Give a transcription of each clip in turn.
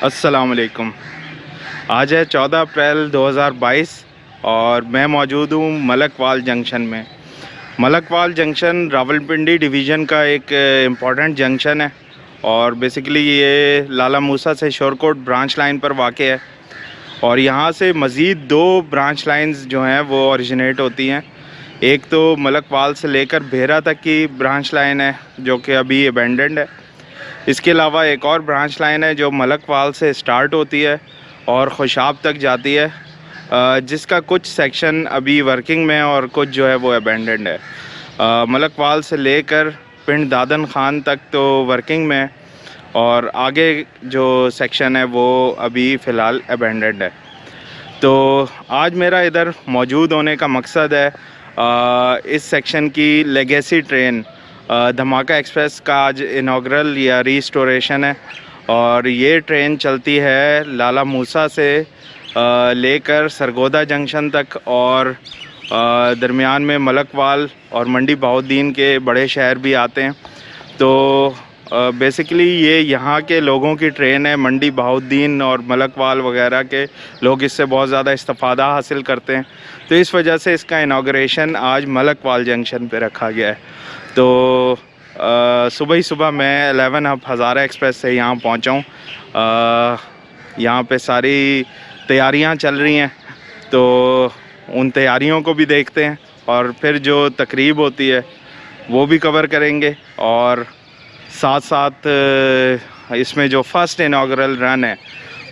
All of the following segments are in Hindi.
अस्सलाम वालेकुम। आज है 14 अप्रैल 2022 और मैं मौजूद हूँ मलकवाल जंक्शन में। मलकवाल जंक्शन रावलपिंडी डिवीज़न का एक इम्पॉर्टेंट जंक्शन है और बेसिकली ये लाला मूसा से शोरकोट ब्रांच लाइन पर वाक़े है और यहाँ से मज़ीद 2 ब्रांच लाइंस जो हैं वो ओरिजिनेट होती हैं। एक तो मलकवाल से लेकर भेरा तक की ब्रांच लाइन है जो कि अभी अबेंडेंड है। इसके अलावा एक और ब्रांच लाइन है जो मलकवाल से स्टार्ट होती है और खुशाब तक जाती है, जिसका कुछ सेक्शन अभी वर्किंग में है और कुछ जो है वो अबेंडेंड है। मलकवाल से लेकर पिंड दादन खान तक तो वर्किंग में है और आगे जो सेक्शन है वो अभी फ़िलहाल अबेंडेंड है। तो आज मेरा इधर मौजूद होने का मकसद है इस सेक्शन की लेगेसी ट्रेन धमाका एक्सप्रेस का आज इनाग्रल या रीस्टोरेशन है और ये ट्रेन चलती है लाला मूसा से लेकर सरगोदा जंक्शन तक और दरमियान में मलकवाल और मंडी बहाउद्दीन के बड़े शहर भी आते हैं। तो बेसिकली ये यहाँ के लोगों की ट्रेन है। मंडी बहाउद्दीन और मलकवाल वगैरह के लोग इससे बहुत ज़्यादा इस्तिफ़ादा हासिल करते हैं, तो इस वजह से इसका इनाग्रेशन आज मलकवाल जंक्शन पे रखा गया है। तो सुबह ही सुबह मैं 11 अब हज़ारा एक्सप्रेस से यहाँ पहुँचा हूँ। यहाँ पे सारी तैयारियाँ चल रही हैं, तो उन तैयारियों को भी देखते हैं और फिर जो तकरीब होती है वो भी कवर करेंगे और साथ साथ इसमें जो फ़र्स्ट इनाग्रल रन है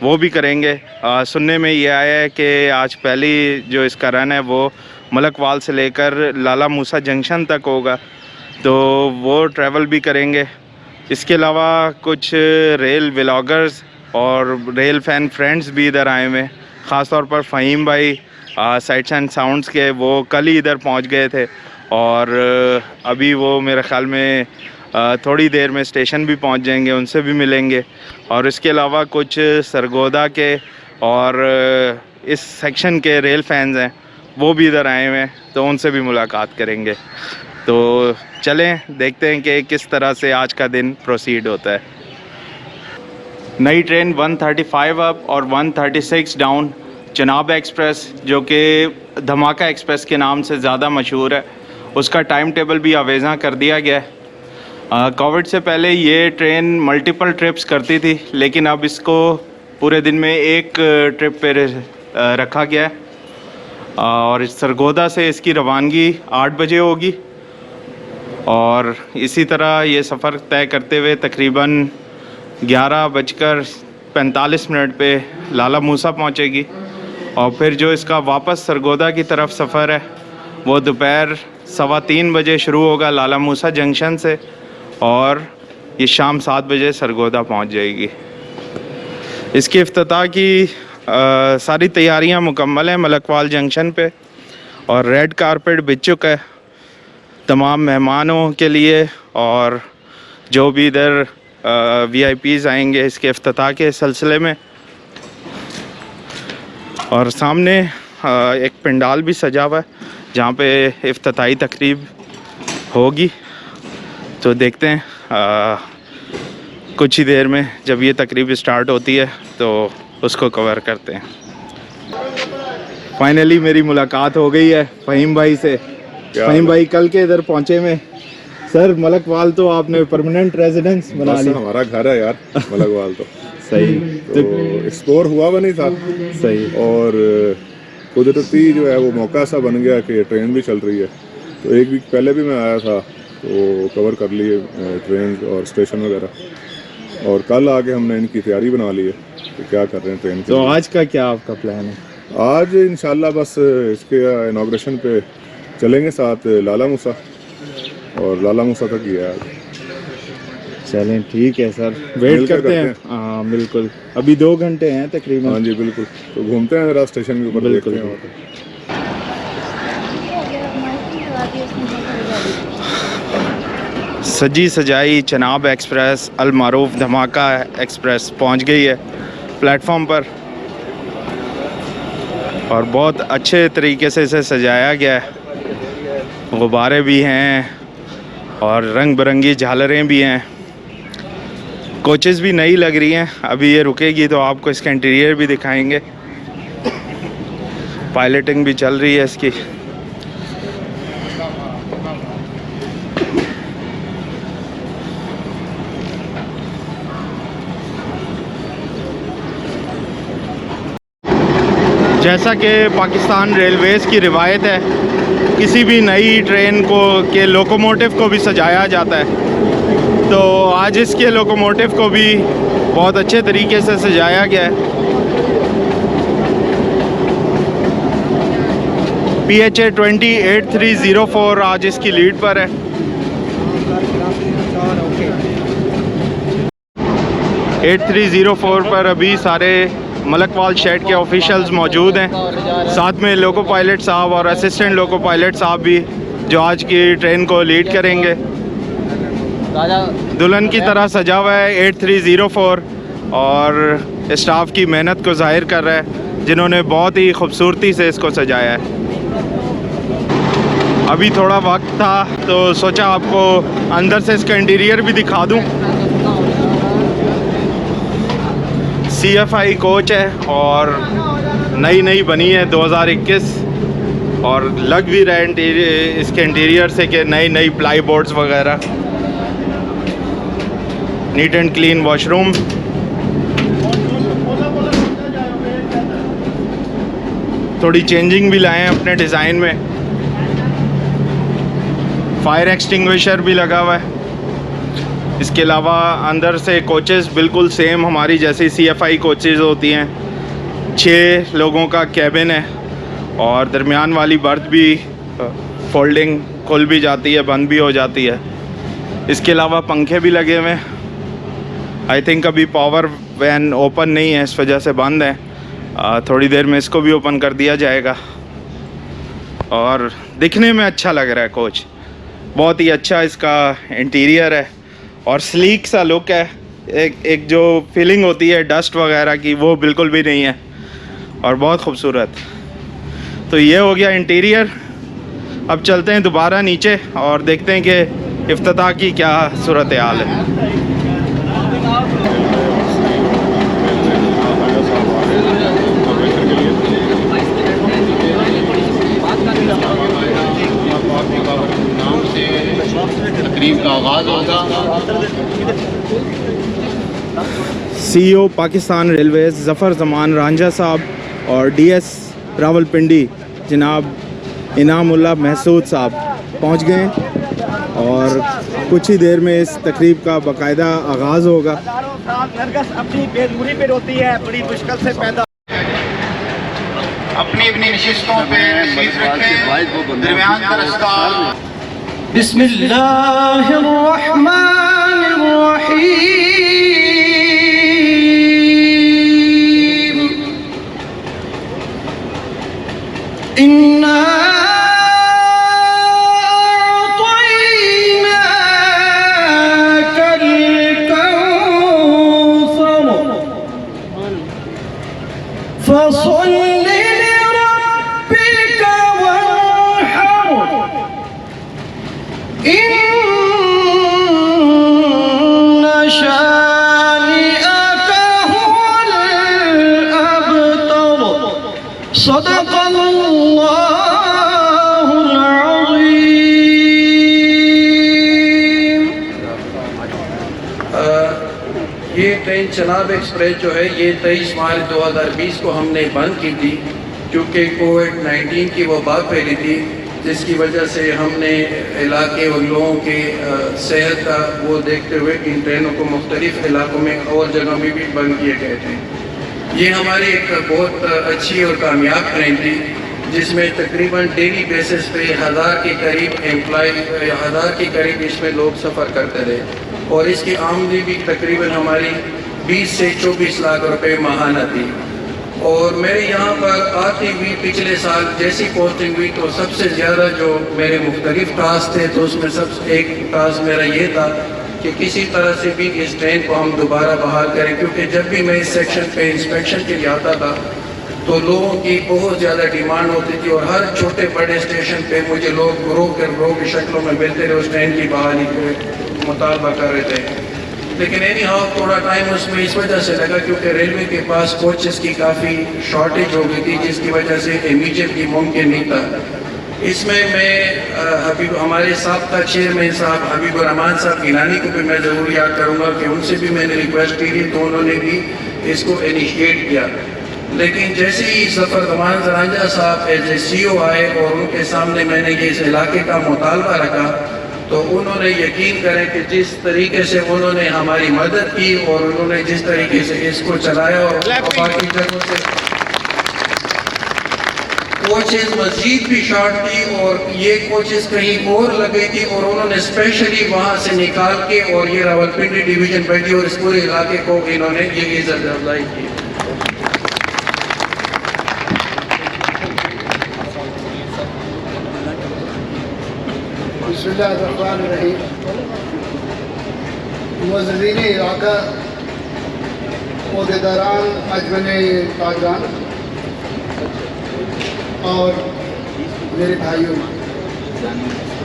वो भी करेंगे। सुनने में ये आया है कि आज पहली जो इसका रन है वो मलकवाल से लेकर लाला मूसा जंक्शन तक होगा, तो वो ट्रैवल भी करेंगे। इसके अलावा कुछ रेल व्लॉगर्स और रेल फ़ैन फ्रेंड्स भी इधर आए हुए हैं। ख़ास तौर पर फ़हीम भाई साइट्स एंड साउंड्स के, वो कल ही इधर पहुंच गए थे और अभी वो मेरे ख़्याल में थोड़ी देर में स्टेशन भी पहुंच जाएंगे, उनसे भी मिलेंगे। और इसके अलावा कुछ सरगोदा के और इस सेक्शन के रेल फैंस हैं, वो भी इधर आए हुए हैं, तो उनसे भी मुलाकात करेंगे। तो चलें देखते हैं कि किस तरह से आज का दिन प्रोसीड होता है। नई ट्रेन 135 अप और 136 डाउन चनाब एक्सप्रेस, जो कि धमाका एक्सप्रेस के नाम से ज़्यादा मशहूर है, उसका टाइम टेबल भी आवेज़ा कर दिया गया है। कोविड से पहले ये ट्रेन मल्टीपल ट्रिप्स करती थी, लेकिन अब इसको पूरे दिन में एक ट्रिप पे रखा गया है और सरगोदा से इसकी रवानगी 8 बजे होगी और इसी तरह ये सफ़र तय करते हुए तकरीबन 11:45 पे लाला मूसा पहुंचेगी और फिर जो इसका वापस सरगोदा की तरफ सफ़र है वो दोपहर 3:15 बजे शुरू होगा लाला मूसा जंक्शन से और ये शाम 7 बजे सरगोदा पहुंच जाएगी। इसके इफ्तिताह की सारी तैयारियां मुकम्मल हैं मलकवाल जंक्शन पे और रेड कारपेट बिछ चुका है तमाम मेहमानों के लिए और जो भी इधर VIPs आएंगे इसके इफ्तिताह के सिलसिले में। और सामने एक पंडाल भी सजा हुआ है जहाँ पे इफ्तिताई तकरीब होगी, तो देखते हैं कुछ ही देर में जब ये तकरीब स्टार्ट होती है तो उसको कवर करते हैं। फाइनली मेरी मुलाकात हो गई है फ़हीम भाई से। फ़हीम भाई कल के इधर पहुँचे में सर, मलकवाल तो आपने परमानेंट रेजिडेंस बना ली। हमारा घर है यार मलकवाल तो सही तो एक्सप्लोर हुआ भी नहीं था सही और कुदरती जो है वो मौका सा बन गया कि ट्रेन भी चल रही है। तो एक वीक पहले भी मैं आया था तो कवर कर लिए ट्रेन और स्टेशन वगैरह, और कल आके हमने इनकी तैयारी बना ली है कि क्या कर रहे हैं ट्रेन के। तो आज का क्या आपका प्लान है? आज इंशाल्लाह बस इसके इनाग्रेशन पे चलेंगे साथ लाला मूसा, और लाला मूसा तक ही है आज। चलें ठीक है सर, वेट करते हैं। हाँ बिल्कुल, अभी 2 घंटे हैं तकरीबन। हाँ जी बिल्कुल, तो घूमते हैं जरा स्टेशन के ऊपर, बिल्कुल। देखते हैं। सजी सजाई चनाब एक्सप्रेस अल मारूफ धमाका एक्सप्रेस पहुंच गई है प्लेटफॉर्म पर और बहुत अच्छे तरीके से इसे सजाया गया है। गुब्बारे भी हैं और रंग बिरंगी झालरें भी हैं। कोचेस भी नई लग रही हैं। अभी ये रुकेगी तो आपको इसका इंटीरियर भी दिखाएंगे। पायलटिंग भी चल रही है इसकी। जैसा कि पाकिस्तान रेलवेज़ की रिवायत है, किसी भी नई ट्रेन को के लोकोमोटिव को भी सजाया जाता है, तो आज इसके लोकोमोटिव को भी बहुत अच्छे तरीके से सजाया गया है। PHA 208304 आज इसकी लीड पर है। एट 304 पर अभी सारे मलकवाल शेड के ऑफिशियल्स मौजूद हैं, साथ में लोको पायलट साहब और असिस्टेंट लोको पायलट साहब भी, जो आज की ट्रेन को लीड करेंगे। दुल्हन की तरह सजा हुआ है 8304 और स्टाफ की मेहनत को जाहिर कर रहा है, जिन्होंने बहुत ही खूबसूरती से इसको सजाया है। अभी थोड़ा वक्त था तो सोचा आपको अंदर से इसका इंटीरियर भी दिखा दूं। CFI कोच है और नई बनी है 2021, और लग भी रहा है इसके इंटीरियर से कि नई प्लाई बोर्ड्स वगैरह। Neat and clean washroom. थोड़ी चेंजिंग भी लाए हैं अपने डिज़ाइन में। फायर एक्सटिंग्विशर भी लगा हुआ है। इसके अलावा अंदर से कोचेस बिल्कुल सेम हमारी जैसी CFI कोचेस होती हैं। 6 लोगों का कैबिन है और दरमियान वाली बर्थ भी फोल्डिंग खुल भी जाती है, बंद भी हो जाती है। इसके अलावा पंखे भी लगे हुए हैं। आई थिंक अभी पावर वैन ओपन नहीं है, इस वजह से बंद है। थोड़ी देर में इसको भी ओपन कर दिया जाएगा। और दिखने में अच्छा लग रहा है कोच, बहुत ही अच्छा इसका इंटीरियर है और स्लीक सा लुक है। एक जो फीलिंग होती है डस्ट वगैरह की, वो बिल्कुल भी नहीं है और बहुत खूबसूरत। तो ये हो गया इंटीरियर। अब चलते हैं दोबारा नीचे और देखते हैं कि इफ्तिताह की क्या सूरत हाल है। तकरीब का आगाज़ होगा। CEO पाकिस्तान रेलवेज़ ज़फ़र ज़मान रांझा साहब और DS रावलपिंडी जनाब इनामुल्लाह महसूद साहब पहुंच गए और कुछ ही देर में इस तकरीब का बाकायदा आगाज़ होगा। नरगस अपनी बेदूरी पे रोती है, बड़ी मुश्किल से पैदा। अपनी अपनी नशिस्तों पे सीट रखें, दरमियान का रास्ता। बिस्मिल्लाहिर्रहमानिर्रहीम। इन्ना अअतैनाकल कौसर फसल्लि लिरब्बिका वन्हर इन्न शानिअका हुवल अबतर। सदक़ल्लाहुल अज़ीम। ये ट्रेन चनाब एक्सप्रेस जो है ये 23 मार्च 2020 को हमने बंद की थी, क्योंकि कोविड-19 की वबा फैली थी, जिसकी वजह से हमने इलाके और लोगों के सेहत का वो देखते हुए इन ट्रेनों को मुख्तलिफ इलाकों में और जगह में भी बंद किए गए थे। ये हमारी एक बहुत अच्छी और कामयाब ट्रेन थी, जिसमें तकरीबन डेली बेसिस पे 1000 के करीब एम्प्लॉय 1000 के करीब इसमें लोग सफ़र करते थे और इसकी आमदनी भी तकरीबन हमारी 20 से 24 लाख रुपए माहाना थी। और मेरे यहाँ पर आती हुई पिछले साल जैसी पोस्टिंग हुई तो सबसे ज़्यादा जो मेरे मुख्तलिफ टास्क थे, तो उसमें सबसे एक टास्क मेरा ये था कि किसी तरह से भी इस ट्रेन को हम दोबारा बहाल करें, क्योंकि जब भी मैं इस सेक्शन पे इंस्पेक्शन के लिए आता था तो लोगों की बहुत ज़्यादा डिमांड होती थी और हर छोटे बड़े स्टेशन पे मुझे लोग ग्रोह की शक्लों में मिलते रहे, उस ट्रेन की बहाली को मुतालबा कर रहे थे। लेकिन एनी हाउ थोड़ा टाइम उसमें इस वजह से लगा क्योंकि रेलवे के पास कोचेस की काफ़ी शॉर्टेज हो गई थी, जिसकी वजह से इमीडिएटली मुमकिन नहीं था। इसमें मैं हमारे साहब चेयरमैन साहब हबीबुर रहमान साहब गिलानी को भी मैं ज़रूर याद करूँगा कि उनसे भी मैंने रिक्वेस्ट की थी, तो उन्होंने भी इसको इनिशिएट किया। लेकिन जैसे ही ज़फ़र जमान ज़रांजा साहब एज ए CEO आए और उनके सामने मैंने ये इस इलाके का मुतालबा रखा, तो उन्होंने यकीन करें कि जिस तरीके से उन्होंने हमारी मदद की और उन्होंने जिस तरीके से इसको चलाया और बाकी जगहों से कोचेस मजीद भी शॉर्ट थी और ये कोचेस कहीं और लग गई थी और उन्होंने स्पेशली वहाँ से निकाल के और ये रावलपिंडी डिवीज़न बैठी और इस पूरे इलाके को इन्होंने ये इज्जत अफजाई की। बिस्मिल्लाहिर्रहमानिर्रहीम। मुअज़्ज़िज़ीन इलाका, ओहदेदारान अंजुमन ताजरान और मेरे भाइयों,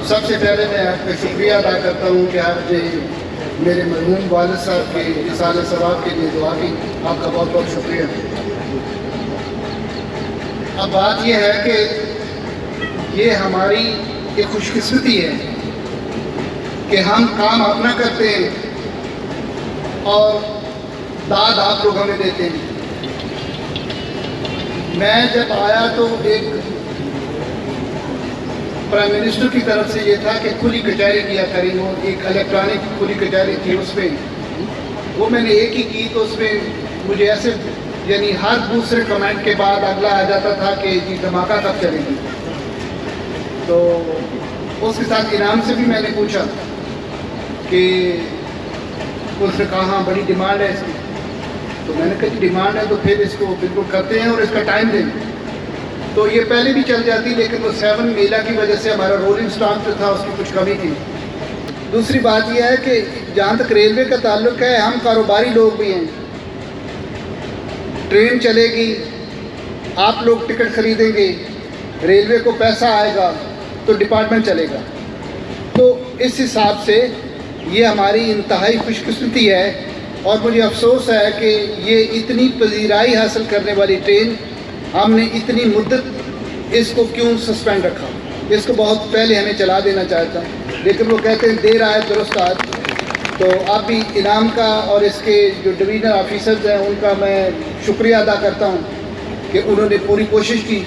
सबसे पहले मैं आपका शुक्रिया अदा करता हूँ कि आपने मेरे मरहूम वालिद साहब के इसाले सवाब के लिए दुआ की। आपका बहुत बहुत शुक्रिया। अब बात यह है कि ये हमारी एक खुशकिस्मती है कि हम काम अपना करते हैं और दाद आप लोग हमें देते हैं। मैं जब आया तो एक प्राइम मिनिस्टर की तरफ से ये था कि खुली कचहरी किया करें, और एक इलेक्ट्रॉनिक खुली कचहरी थी, उसमें वो मैंने एक ही की, तो उसमें मुझे ऐसे यानी हर दूसरे कमेंट के बाद अगला आ जाता था कि जी धमाका कब चलेगी। तो उसके साथ इनाम से भी मैंने पूछा कि उसने कहा हाँ बड़ी डिमांड है इसकी। तो मैंने कहा डिमांड है तो फिर इसको बिल्कुल करते हैं और इसका टाइम दें। तो ये पहले भी चल जाती, लेकिन वो 7 मेला की वजह से हमारा रोलिंग स्टॉक जो था उसकी कुछ कमी थी। दूसरी बात यह है कि जहाँ तक रेलवे का ताल्लुक है, हम कारोबारी लोग भी हैं। ट्रेन चलेगी, आप लोग टिकट खरीदेंगे, रेलवे को पैसा आएगा तो डिपार्टमेंट चलेगा। तो इस हिसाब से ये हमारी इंतहाई खुशकिस्मती है और मुझे अफसोस है कि ये इतनी पजीराई हासिल करने वाली ट्रेन हमने इतनी मुद्दत इसको क्यों सस्पेंड रखा। इसको बहुत पहले हमें चला देना चाहता, लेकिन वो कहते हैं देर आए दुरुस्त आज। तो आप भी इनाम का और इसके जो डिवीजनल ऑफिसर्स हैं उनका मैं शुक्रिया अदा करता हूँ कि उन्होंने पूरी कोशिश की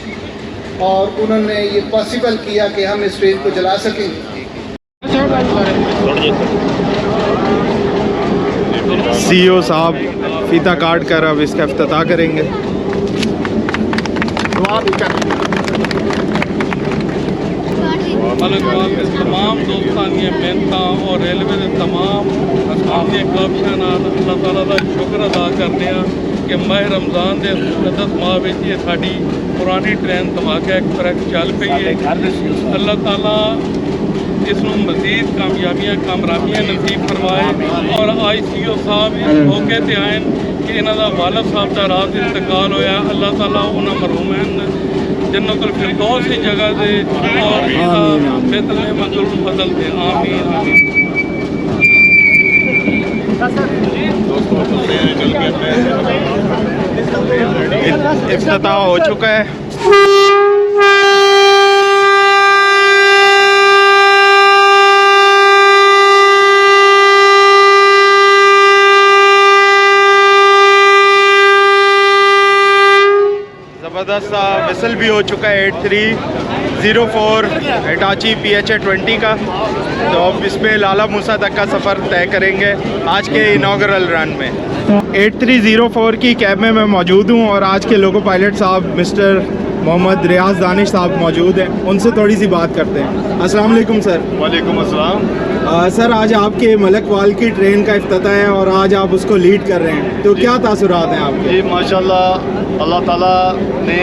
और उन्होंने ये पॉसिबल किया कि हम इस ट्रेन को चला सकें। CEO साहब फीता काट कर अब इसका इफ्तिताह करेंगे। मलकवाल के तमाम दोस्तानी मेहनत और रेलवे के तमाम असामी काबशान अल्लाह ताला का शुक्र अदा करने कि माह रमज़ान के मुक़द्दस माह में ये साड़ी पुरानी ट्रेन धमाका एक्सप्रेस चल पई है। अल्लाह ताला इसनों मज़ीद कामयाबियाँ नसीब फरमाए और ICO साहब इस मौके पर आए कि इन्हों का वालिद साहब का रात इंतकाल होया। अल्लाह ताला उन्होंने मरहूमैन जन्नतुल फिरदौस की जगह दे और बेहतर मंजुल बदल दे। आमीन आमीन। इफ्तिताह हो चुका है। ज़बरदस्त विसल भी हो चुका है 8304 हिटाची PHA 20 का। तो अब इसमें लाला मूसा तक का सफ़र तय करेंगे आज के इनागरल रन में। 8304 की कैब में मैं मौजूद हूँ और आज के लोको पायलट साहब मिस्टर मोहम्मद रियाज दानिश साहब मौजूद हैं। उनसे थोड़ी सी बात करते हैं। अस्सलाम वालेकुम सर। वालेकुम अस्सलाम। सर आज आपके मलकवाल की ट्रेन का इफ्तिताह है और आज आप उसको लीड कर रहे हैं, तो क्या तासुरात हैं आपके? जी माशाल्लाह, अल्लाह ताला ने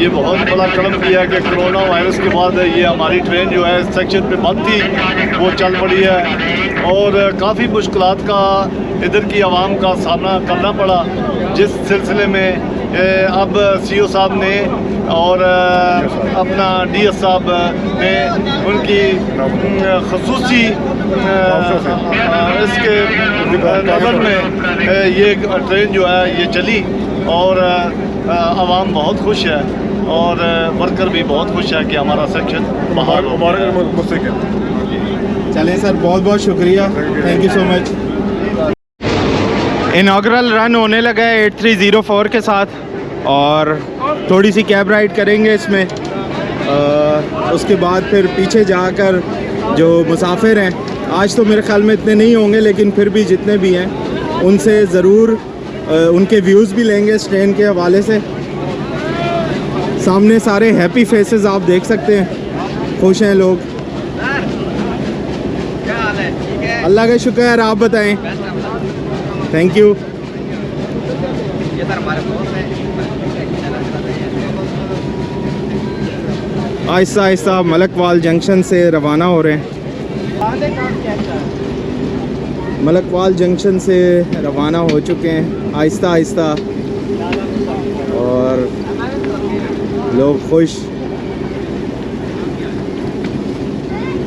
ये बहुत बड़ा कदम किया कि कोरोना वायरस के बाद ये हमारी ट्रेन जो है सेक्शन पे बंद थी वो चल पड़ी है और काफ़ी मुश्किलात का इधर की आवाम का सामना करना पड़ा, जिस सिलसिले में अब CEO साहब ने और अपना DS साहब ने उनकी खसूसी इसके नज़र में ये ट्रेन जो है ये चली और आवाम बहुत खुश है और वर्कर भी बहुत खुश है कि हमारा सेक्शन बहाल हो गया। चलें सर, बहुत बहुत शुक्रिया, thank you so much. Inaugural run होने लगा है 8304 के साथ और थोड़ी सी कैब राइड करेंगे इसमें। उसके बाद फिर पीछे जाकर जो मुसाफिर हैं, आज तो मेरे ख्याल में इतने नहीं होंगे, लेकिन फिर भी जितने भी हैं उनसे ज़रूर उनके व्यूज़ भी लेंगे इस ट्रेन के हवाले से। सामने सारे हैप्पी फेसेस आप देख सकते हैं, खुश हैं लोग। अल्लाह का शुक्र है, आप बताएं। Thank you. Aahista Aahista Malakwal junction से रवाना हो रहे हैं। मलकवाल जंक्शन से रवाना हो चुके हैं आहिस्ता आहिस्ता और लोग खुश।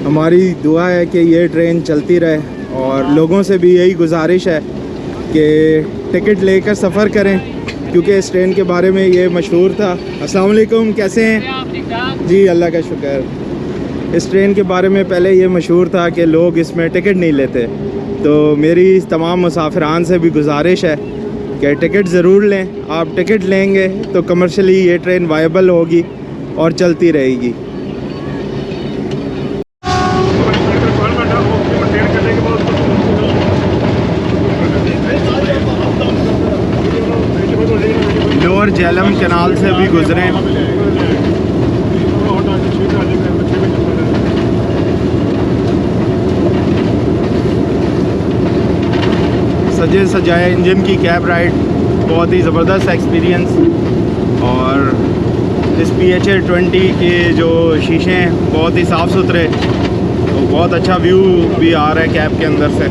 हमारी दुआ है कि ये ट्रेन चलती रहे और लोगों से भी यही गुजारिश है कि टिकट लेकर सफ़र करें, क्योंकि इस ट्रेन के बारे में ये मशहूर था। अस्सलाम वालेकुम, कैसे हैं? जी अल्लाह का शुक्र। इस ट्रेन के बारे में पहले ये मशहूर था कि लोग इसमें टिकट नहीं लेते, तो मेरी तमाम मुसाफिरान से भी गुजारिश है कि टिकट ज़रूर लें। आप टिकट लेंगे तो कमर्शियली ये ट्रेन वायबल होगी और चलती रहेगी। लोअर झेलम कैनाल से भी गुजरे। सजे सजाए इंजन की कैब राइड, बहुत ही ज़बरदस्त एक्सपीरियंस। और इस PHA-20 के जो शीशे हैं बहुत ही साफ़ सुथरे, तो बहुत अच्छा व्यू भी आ रहा है कैब के अंदर से।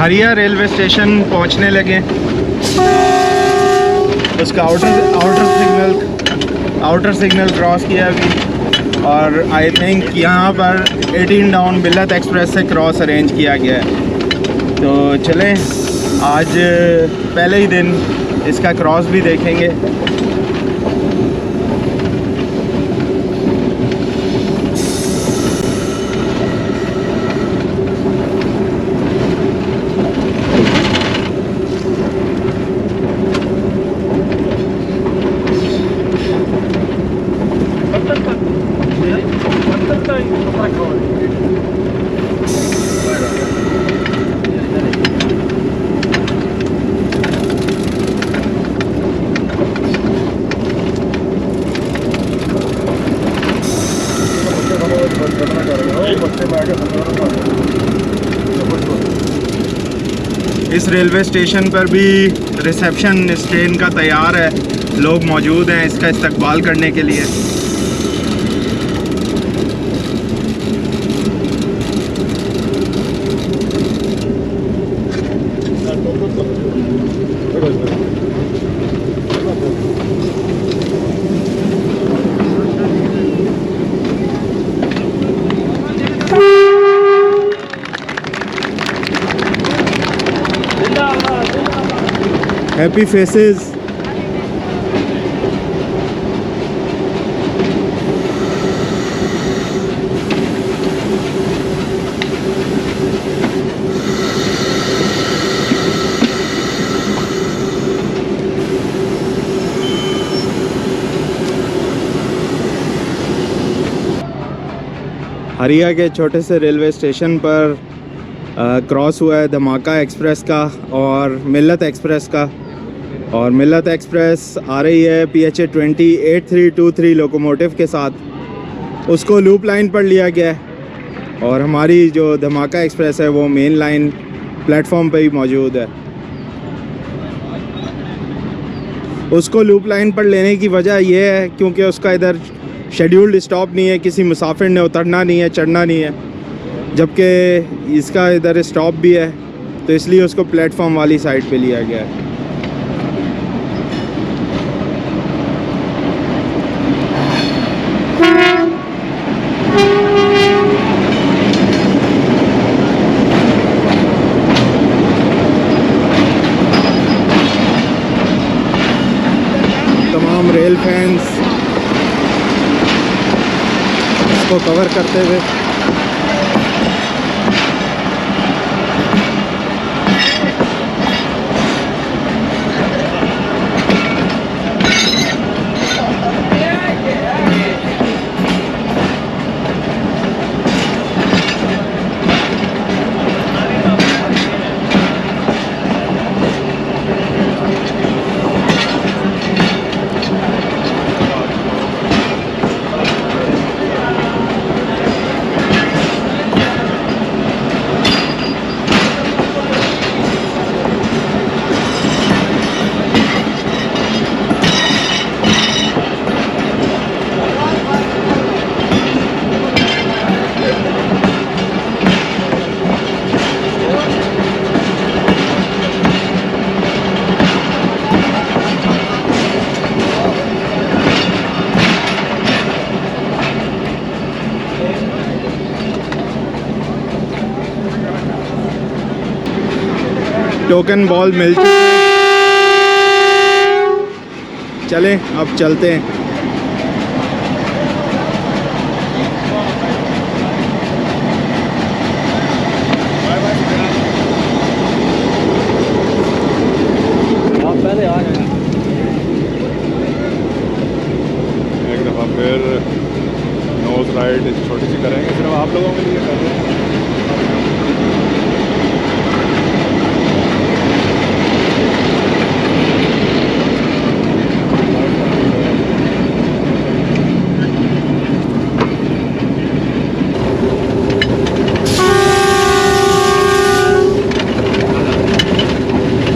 हरिया रेलवे स्टेशन पहुंचने लगे। उसका आउटर सिग्नल क्रॉस किया अभी, और आई थिंक यहाँ पर 18 डाउन बिल्लत एक्सप्रेस से क्रॉस अरेंज किया गया है। तो चलें, आज पहले ही दिन इसका क्रॉस भी देखेंगे। इस रेलवे स्टेशन पर भी रिसेप्शन इस ट्रेन का तैयार है, लोग मौजूद हैं इसका इस्तकबाल करने के लिए। Happy faces. हरिया के छोटे से रेलवे स्टेशन पर क्रॉस हुआ है धमाका एक्सप्रेस का और मिल्लत एक्सप्रेस का। और मिल्लत एक्सप्रेस आ रही है PHA 208323 लोकोमोटिव के साथ। उसको लूप लाइन पर लिया गया है और हमारी जो धमाका एक्सप्रेस है वो मेन लाइन प्लेटफॉर्म पे ही मौजूद है। उसको लूप लाइन पर लेने की वजह ये है क्योंकि उसका इधर शेड्यूल्ड स्टॉप नहीं है, किसी मुसाफिर ने उतरना नहीं है, चढ़ना नहीं है, जबकि इसका इधर स्टॉप भी है, तो इसलिए उसको प्लेटफॉर्म वाली साइड पे लिया गया है। तमाम रेल फैंस को कवर करते हुए टोकन बॉल मिल चुके हैं। चलें अब चलते हैं। एक दफ़ा फिर नोज़ राइड छोटी सी करेंगे, सिर्फ आप लोगों के लिए कर रहे हैं।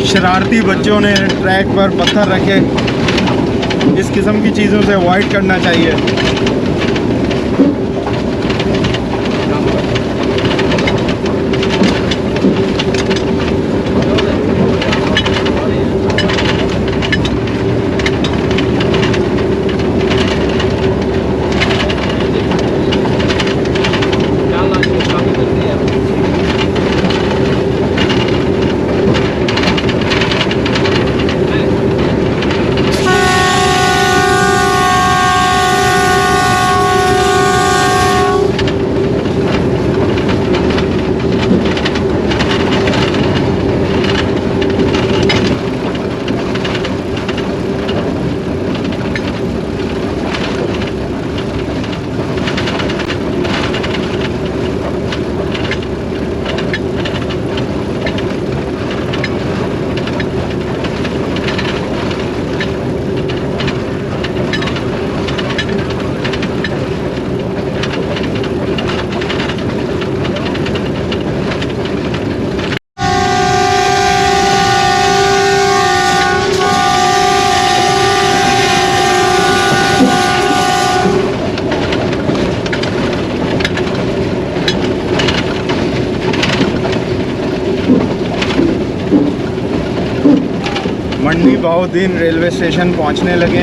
शरारती बच्चों ने ट्रैक पर पत्थर रखे, इस किस्म की चीज़ों से अवॉइड करना चाहिए। मंडी बहाउद्दीन रेलवे स्टेशन पहुंचने लगे।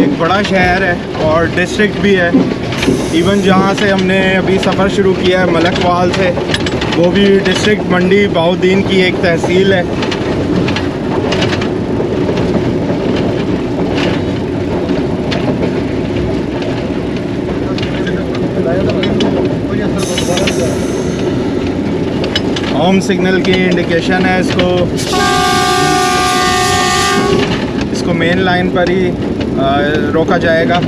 एक बड़ा शहर है और डिस्ट्रिक्ट भी है, इवन जहाँ से हमने अभी सफ़र शुरू किया है मलकवाल से, वो भी डिस्ट्रिक्ट मंडी बहाउद्दीन की एक तहसील है। होम सिग्नल की इंडिकेशन है, इसको मेन लाइन पर ही रोका जाएगा।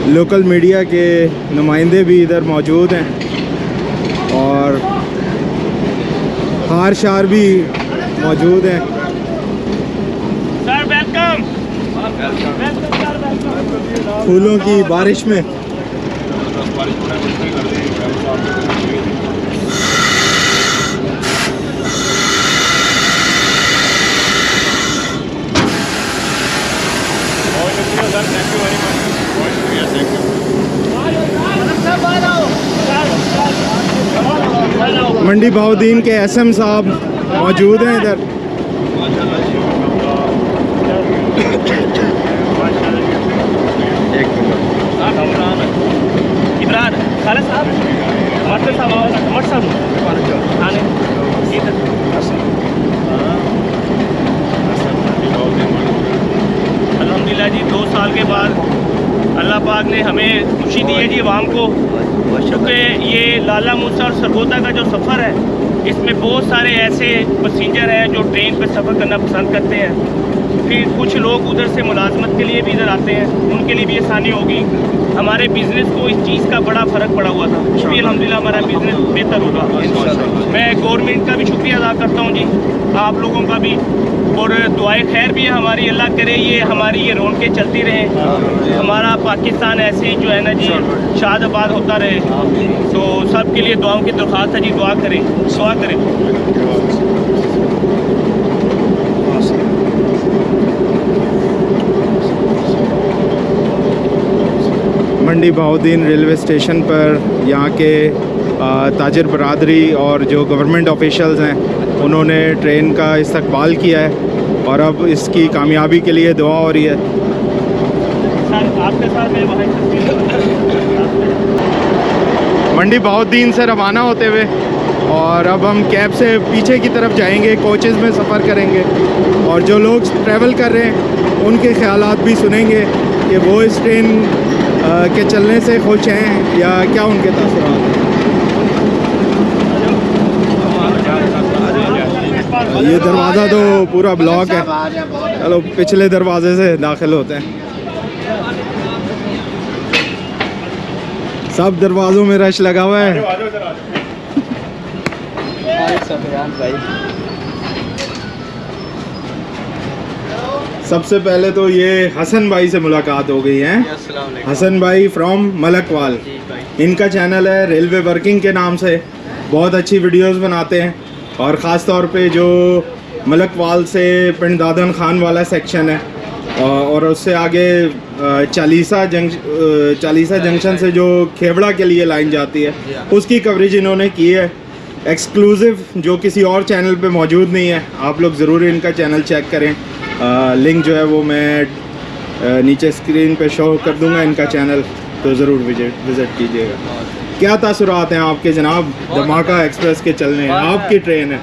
लोकल मीडिया के नुमाइंदे भी इधर मौजूद हैं और हार शार भी मौजूद हैं। Sir welcome. फूलों की बारिश में मंडी बहाउद्दीन के एसएम साहब मौजूद हैं इधर। इमरान खाला साहब, टमाटर साहब अल्हम्दुलिल्लाह जी, 2 साल के बाद अल्लाह पाक ने हमें खुशी दी है जी आवाम को, क्योंकि ये लाला मूसा और सरगोदा का जो सफ़र है, इसमें बहुत सारे ऐसे पैसेंजर हैं जो ट्रेन पर सफ़र करना पसंद करते हैं। फिर कुछ लोग उधर से मुलाजमत के लिए भी इधर आते हैं, उनके लिए भी आसानी होगी। हमारे बिज़नेस को इस चीज़ का बड़ा फ़र्क पड़ा हुआ था, अभी अल्हम्दुलिल्लाह हमारा बिज़नेस बेहतर होगा। मैं गवर्नमेंट का भी शुक्रिया अदा करता हूँ जी, आप लोगों का भी, और दुआएं खैर भी है हमारी, अल्लाह करे ये हमारी ये रौनकें चलती रहें, हमारा पाकिस्तान ऐसे ही जो है ना जी शाद आबाद होता रहे। तो सब के लिए दुआओं की दरख्वास्त है जी, दुआ करें, दुआ करें। मंडी बहाउद्दीन रेलवे स्टेशन पर यहाँ के ताजिर बरादरी और जो गवर्नमेंट ऑफिशियल्स हैं, उन्होंने ट्रेन का इस्तकबाल किया है और अब इसकी कामयाबी के लिए दुआ हो रही है। सर आपके साथ मैं मंडी बहाउद्दीन से रवाना होते हुए और अब हम कैब से पीछे की तरफ जाएंगे, कोचेज़ में सफ़र करेंगे और जो लोग ट्रैवल कर रहे हैं उनके ख़यालात भी सुनेंगे कि वो इस ट्रेन के चलने से खुश हैं या क्या उनके तासुरात हैं। ये दरवाज़ा तो पूरा ब्लॉक है, चलो पिछले दरवाजे से दाखिल होते हैं। सब दरवाज़ों में रश लगा हुआ है। सबसे पहले तो ये हसन भाई से मुलाकात हो गई है। हसन भाई फ्रॉम मलकवाल, इनका चैनल है रेलवे वर्किंग के नाम से, बहुत अच्छी वीडियोस बनाते हैं। और ख़ास तौर पे जो मलकवाल से पिंड दादन खान वाला सेक्शन है और उससे आगे चालीसा जंक्शन से जो खेवड़ा के लिए लाइन जाती है, उसकी कवरेज इन्होंने की है एक्सक्लूसिव, जो किसी और चैनल पे मौजूद नहीं है। आप लोग ज़रूर इनका चैनल चेक करें। लिंक जो है वो मैं नीचे स्क्रीन पे शो कर दूंगा इनका चैनल, तो ज़रूर विज़िट कीजिएगा। क्या तासुरात हैं आपके जनाब धमाका एक्सप्रेस के चलने? आपकी ट्रेन है,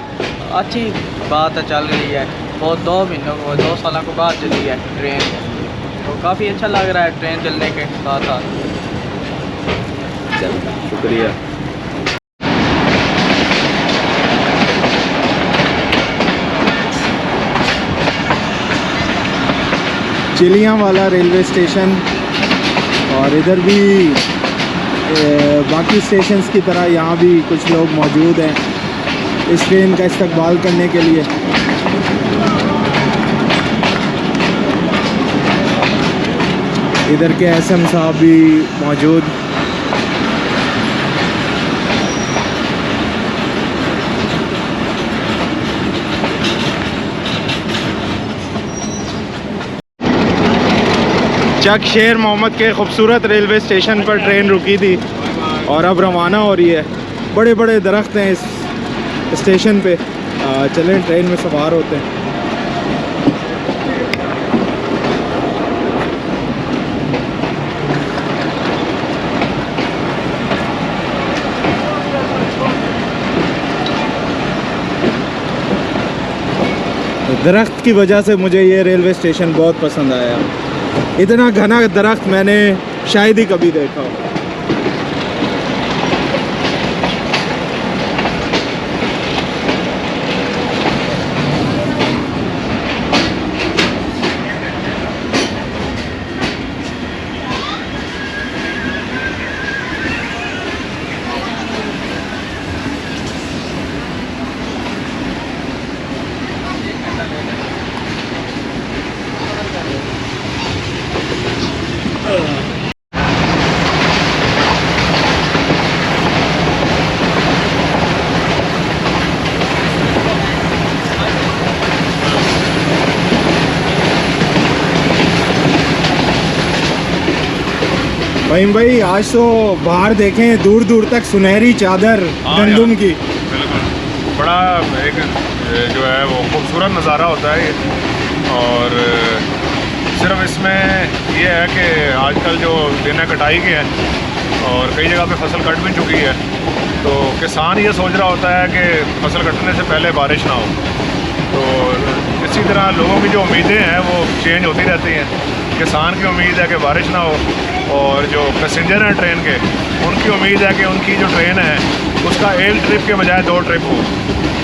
अच्छी बात है, चल रही है। बहुत 2 महीनों को 2 सालों को बाद चली है ट्रेन, तो काफ़ी अच्छा लग रहा है ट्रेन चलने के साथ साथ। शुक्रिया। चिलियाँ वाला रेलवे स्टेशन, और इधर भी बाकी स्टेशंस की तरह यहाँ भी कुछ लोग मौजूद हैं इस ट्रेन का इस्तकबाल करने के लिए। इधर के एसएम साहब भी मौजूद। चक शेर मोहम्मद के खूबसूरत रेलवे स्टेशन पर ट्रेन रुकी थी और अब रवाना हो रही है। बड़े बड़े दरख्त हैं इस स्टेशन पे। चलें ट्रेन में सवार होते हैं। दरख्त की वजह से मुझे ये रेलवे स्टेशन बहुत पसंद आया। इतना घना दरख्त मैंने शायद ही कभी देखा हो। फ़हीम भाई, आज तो बाहर देखें दूर दूर तक सुनहरी चादर गंदम की। बिल्कुल, बड़ा एक जो है वो खूबसूरत नज़ारा होता है ये। और सिर्फ इसमें ये है कि आजकल जो दिन कटाई के हैं और कई जगह पे फसल कट भी चुकी है, तो किसान ये सोच रहा होता है कि फसल कटने से पहले बारिश ना हो। तो इसी तरह लोगों की जो उम्मीदें हैं वो चेंज होती रहती हैं। किसान की उम्मीद है कि बारिश ना हो, और जो पैसेंजर हैं ट्रेन के, उनकी उम्मीद है कि उनकी जो ट्रेन है उसका एक ट्रिप के बजाय 2 ट्रिप हो।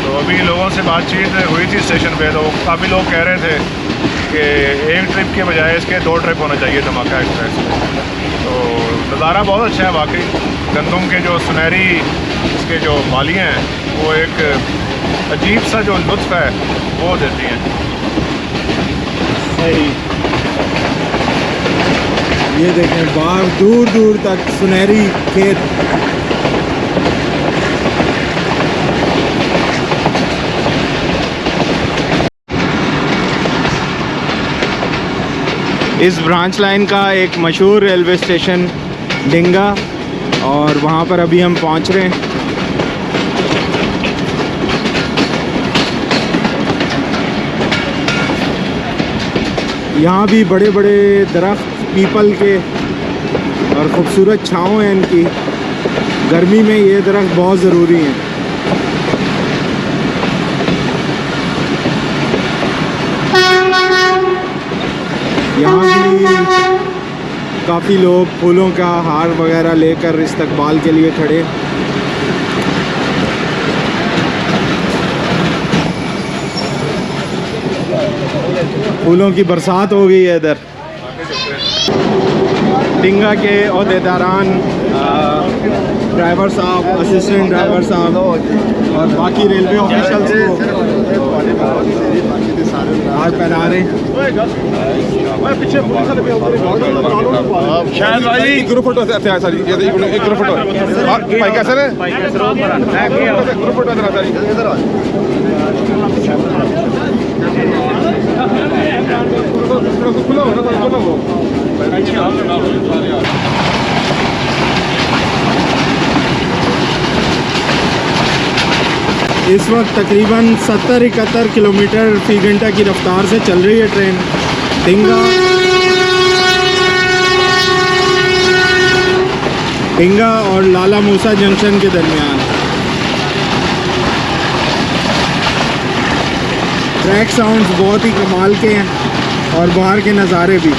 तो अभी लोगों से बातचीत हुई थी स्टेशन पे, तो काफ़ी लोग कह रहे थे कि एक ट्रिप के बजाय इसके 2 ट्रिप होना चाहिए धमाका एक्सप्रेस। तो नज़ारा बहुत अच्छा है वाकई। गंदम के जो सुनहरी इसके जो बालियाँ हैं वो एक अजीब सा जो लुत्फ़ है वो देती हैं। सही, ये देखें बाहर दूर दूर तक सुनहरी खेत। इस ब्रांच लाइन का एक मशहूर रेलवे स्टेशन डिंगा, और वहाँ पर अभी हम पहुँच रहे हैं। यहाँ भी बड़े बड़े दरख्त पीपल के और ख़ूबसूरत छाँव हैं इनकी। गर्मी में ये दरख्त बहुत ज़रूरी हैं। यहाँ भी काफ़ी लोग फूलों का हार वगैरह लेकर इस्तकबाल के लिए खड़े। फूलों की बरसात हो गई है इधर। डिंगा के ओहदेदारान, ड्राइवर साहब, असिस्टेंट ड्राइवर साहब और बाकी रेलवे ऑफिशियल्स को हार पहना रहे रहे हैं। शायद भाई ग्रुप फोटो से सारी ये एक ग्रुप फोटो भाई कैसे है ग्रुप फोटो सारी खुला हो ना खुला हो इस वक्त तकरीबन 70-71 किलोमीटर फी घंटा की रफ्तार से चल रही है ट्रेन टिंगा और लाला मूसा जंक्शन के दरमियान। ट्रैक साउंड्स बहुत ही कमाल के हैं और बाहर के नज़ारे भी।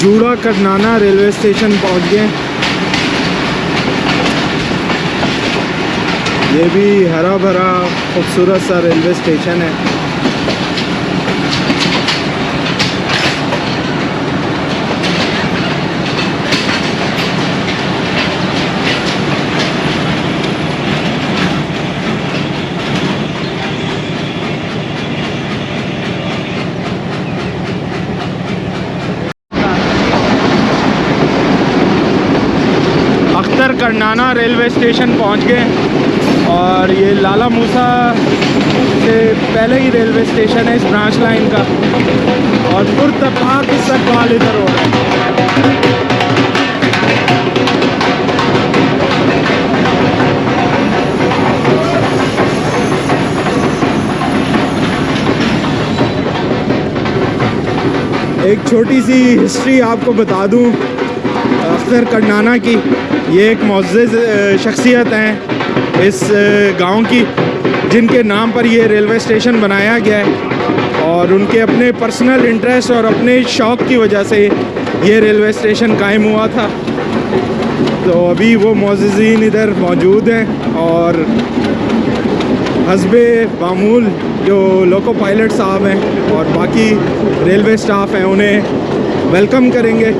जूड़ा करनाना रेलवे स्टेशन पहुंच गए। ये भी हरा भरा खूबसूरत सा रेलवे स्टेशन है। करनाना रेलवे स्टेशन पहुंच गए और ये लाला मूसा से पहले ही रेलवे स्टेशन है इस ब्रांच लाइन का और पुरतपाक इस्तकबाल इधर हो रहा है। एक छोटी सी हिस्ट्री आपको बता दूं अख्तर करनाना की। ये एक मुअज़्ज़ज़ शख्सियत हैं इस गांव की जिनके नाम पर ये रेलवे स्टेशन बनाया गया है और उनके अपने पर्सनल इंटरेस्ट और अपने शौक़ की वजह से ये रेलवे स्टेशन कायम हुआ था। तो अभी वो मुअज़्ज़ज़ीन इधर मौजूद हैं और हस्बे मामूल जो लोको पायलट साहब हैं और बाकी रेलवे स्टाफ हैं उन्हें वेलकम करेंगे।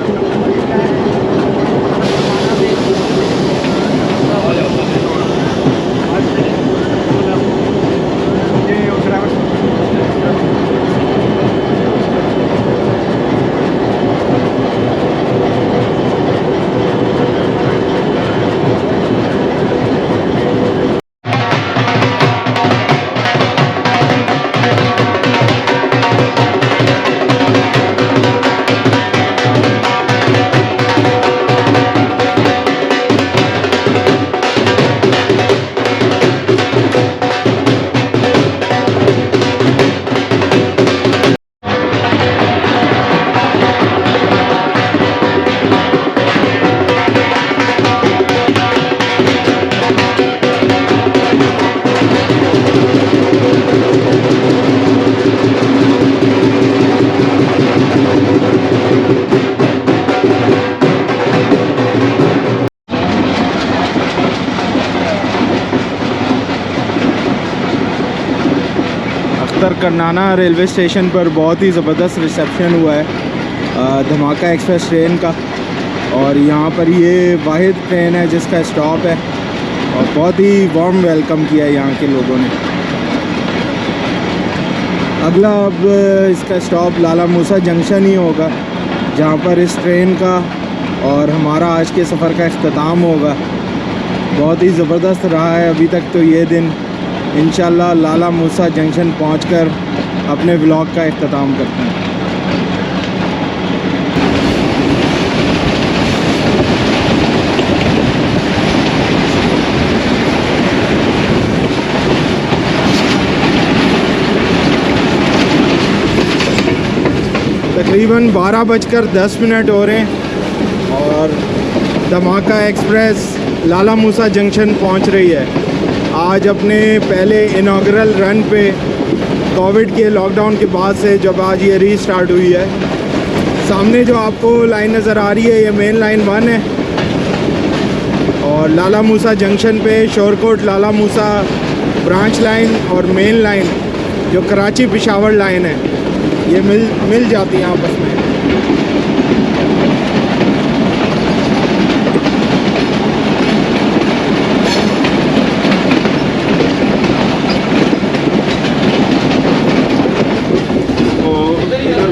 करनाना रेलवे स्टेशन पर बहुत ही ज़बरदस्त रिसेप्शन हुआ है धमाका एक्सप्रेस ट्रेन का और यहाँ पर ये वाहिद ट्रेन है जिसका स्टॉप है और बहुत ही वार्म वेलकम किया यहाँ के लोगों ने। अगला अब इसका स्टॉप लाला मूसा जंक्शन ही होगा जहाँ पर इस ट्रेन का और हमारा आज के सफ़र का इख्तिताम होगा। बहुत ही ज़बरदस्त रहा है अभी तक तो ये दिन। इंशाल्लाह लाला मूसा जंक्शन पहुंचकर अपने व्लॉग का इख्तिताम करते हैं। तकरीबन 12:10 हो रहे हैं और धमाका एक्सप्रेस लाला मूसा जंक्शन पहुंच रही है। आज अपने पहले इनॉग्रल रन पे कोविड के लॉकडाउन के बाद से जब आज ये रीस्टार्ट हुई है। सामने जो आपको लाइन नज़र आ रही है ये मेन लाइन 1 है और लाला मूसा जंक्शन पे शोरकोट लाला मूसा ब्रांच लाइन और मेन लाइन जो कराची पेशावर लाइन है ये मिल जाती है आपस में।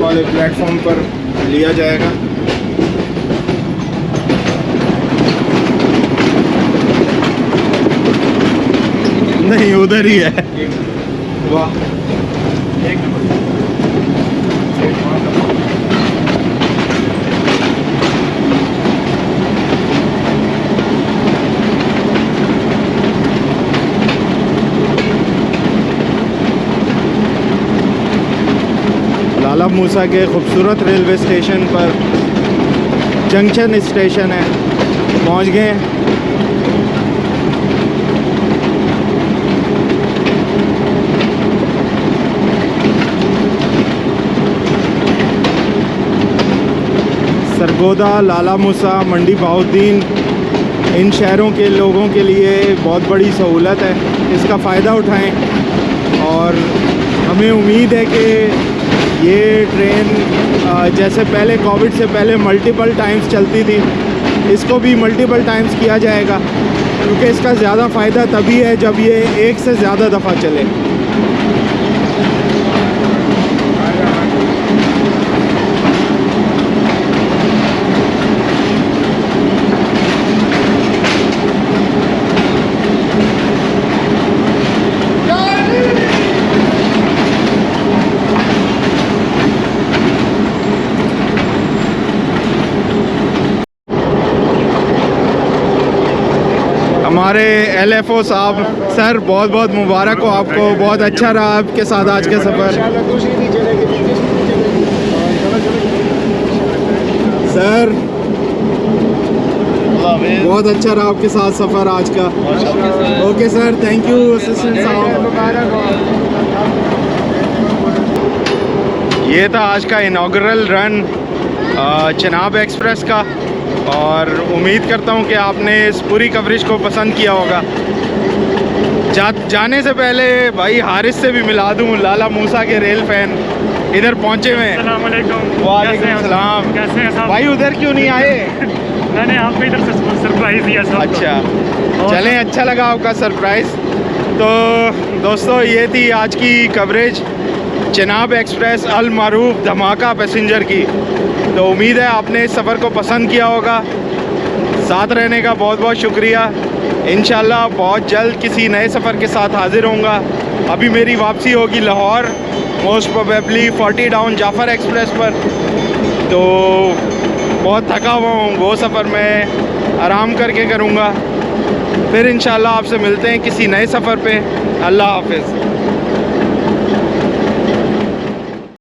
वाले प्लेटफॉर्म पर लिया जाएगा। नहीं उधर ही है। वाह लाला मूसा के खूबसूरत रेलवे स्टेशन पर जंक्शन स्टेशन है, पहुंच गए हैं। सरगोदा, लाला मूसा, मंडी बहाउद्दीन, इन शहरों के लोगों के लिए बहुत बड़ी सहूलत है, इसका फ़ायदा उठाएं और हमें उम्मीद है कि ये ट्रेन जैसे पहले कोविड से पहले मल्टीपल टाइम्स चलती थी, इसको भी मल्टीपल टाइम्स किया जाएगा क्योंकि इसका ज़्यादा फ़ायदा तभी है जब ये एक से ज़्यादा दफ़ा चले। हमारे LFO साहब, सर बहुत बहुत मुबारक हो आपको, बहुत अच्छा रहा आपके साथ आज का सफ़र। सर बहुत अच्छा रहा आपके साथ सफ़र आज का। Okay sir, thank you assistant साहब। ये था आज का इनॉग्रल रन चिनाब एक्सप्रेस का और उम्मीद करता हूँ कि आपने इस पूरी कवरेज को पसंद किया होगा। जाने से पहले भाई हारिस से भी मिला दूँ, लाला मूसा के रेल फैन इधर पहुँचे हुए हैं। वालेकुम सलाम। कैसे हैं साहब? भाई उधर क्यों नहीं आए? मैंने आपको इधर से सरप्राइज़ दिया सब। अच्छा चलें, अच्छा लगा आपका सरप्राइज़। तो दोस्तों ये थी आज की कवरेज चिनाब एक्सप्रेस अल मारूफ धमाका पैसेंजर की। तो उम्मीद है आपने इस सफ़र को पसंद किया होगा। साथ रहने का बहुत बहुत शुक्रिया। इंशाल्लाह बहुत जल्द किसी नए सफ़र के साथ हाज़िर होऊंगा। अभी मेरी वापसी होगी Lahore, most probably 40 down Jafar express पर। तो बहुत थका हुआ हूँ, वो सफ़र मैं आराम करके करूँगा। फिर इंशाल्लाह आपसे मिलते हैं किसी नए सफ़र पे। अल्लाह हाफ़िज़।